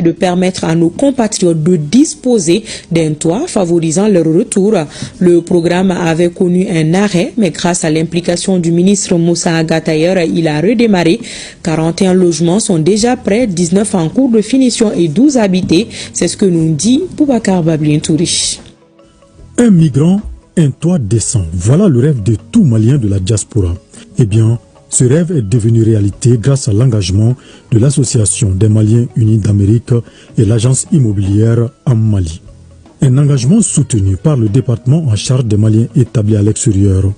de permettre à nos compatriotes de disposer d'un toit favorisant leur retour. Le programme avait connu un arrêt, mais grâce à l'implication du ministre Moussa Agatayer, il a redémarré. 41 logements sont déjà prêts, 19 en cours de finition et 12 habités. C'est ce que nous dit Boubacar Bablin Tourish. Un migrant, un toit décent. Voilà le rêve de tout Malien de la diaspora. Eh bien, ce rêve est devenu réalité grâce à l'engagement de l'Association des Maliens Unis d'Amérique et l'agence immobilière en Mali. Un engagement soutenu par le département en charge des Maliens établis à l'extérieur.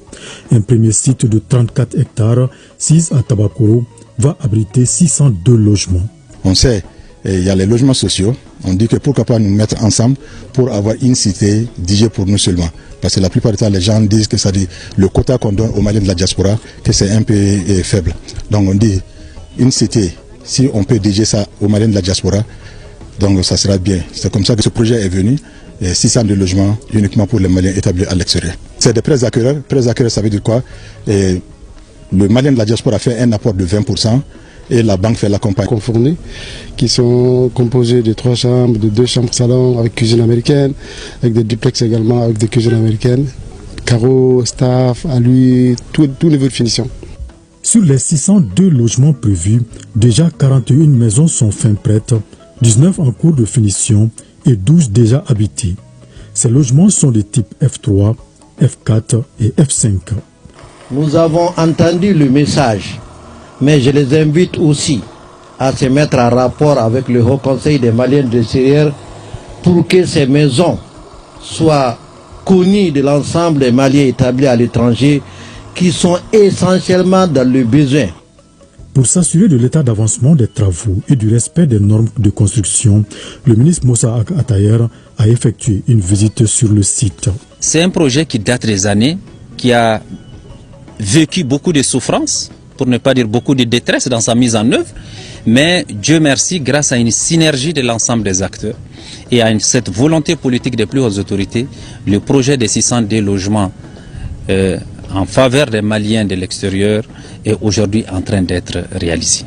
Un premier site de 34 hectares, 6 à Tabakoro, va abriter 602 logements. On sait, il y a les logements sociaux. On dit que pourquoi pas nous mettre ensemble pour avoir une cité digée pour nous seulement. Parce que la plupart du temps, les gens disent que ça dit le quota qu'on donne aux Maliens de la diaspora, que c'est un peu faible. Donc on dit une cité, si on peut diger ça aux Maliens de la diaspora, donc ça sera bien. C'est comme ça que ce projet est venu. 600 de logements uniquement pour les Maliens établis à l'extérieur. C'est des prêts acquéreurs. Prêts acquéreurs, ça veut dire quoi? Le Malien de la diaspora fait un apport de 20%. Et la banque fait l'accompagnement. Confournés, qui sont composés de 3 chambres, de 2 chambres salon avec cuisine américaine, avec des duplex également avec des cuisines américaines, carreaux, staff, alu, tout niveau de finition. Sur les 602 logements prévus, déjà 41 maisons sont fin prêtes, 19 en cours de finition et 12 déjà habités. Ces logements sont de type F3, F4 et F5. Nous avons entendu le message. Mais je les invite aussi à se mettre en rapport avec le Haut Conseil des Maliens de l'extérieur pour que ces maisons soient connues de l'ensemble des Maliens établis à l'étranger qui sont essentiellement dans le besoin. Pour s'assurer de l'état d'avancement des travaux et du respect des normes de construction, le ministre Moussa Agatayer a effectué une visite sur le site. C'est un projet qui date des années, qui a vécu beaucoup de souffrances, pour ne pas dire beaucoup de détresse dans sa mise en œuvre, mais Dieu merci, grâce à une synergie de l'ensemble des acteurs et à cette volonté politique des plus hautes autorités, le projet des 602 logements en faveur des Maliens de l'extérieur est aujourd'hui en train d'être réalisé.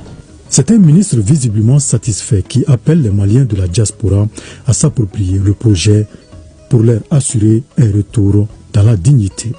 C'est un ministre visiblement satisfait qui appelle les Maliens de la diaspora à s'approprier le projet pour leur assurer un retour dans la dignité.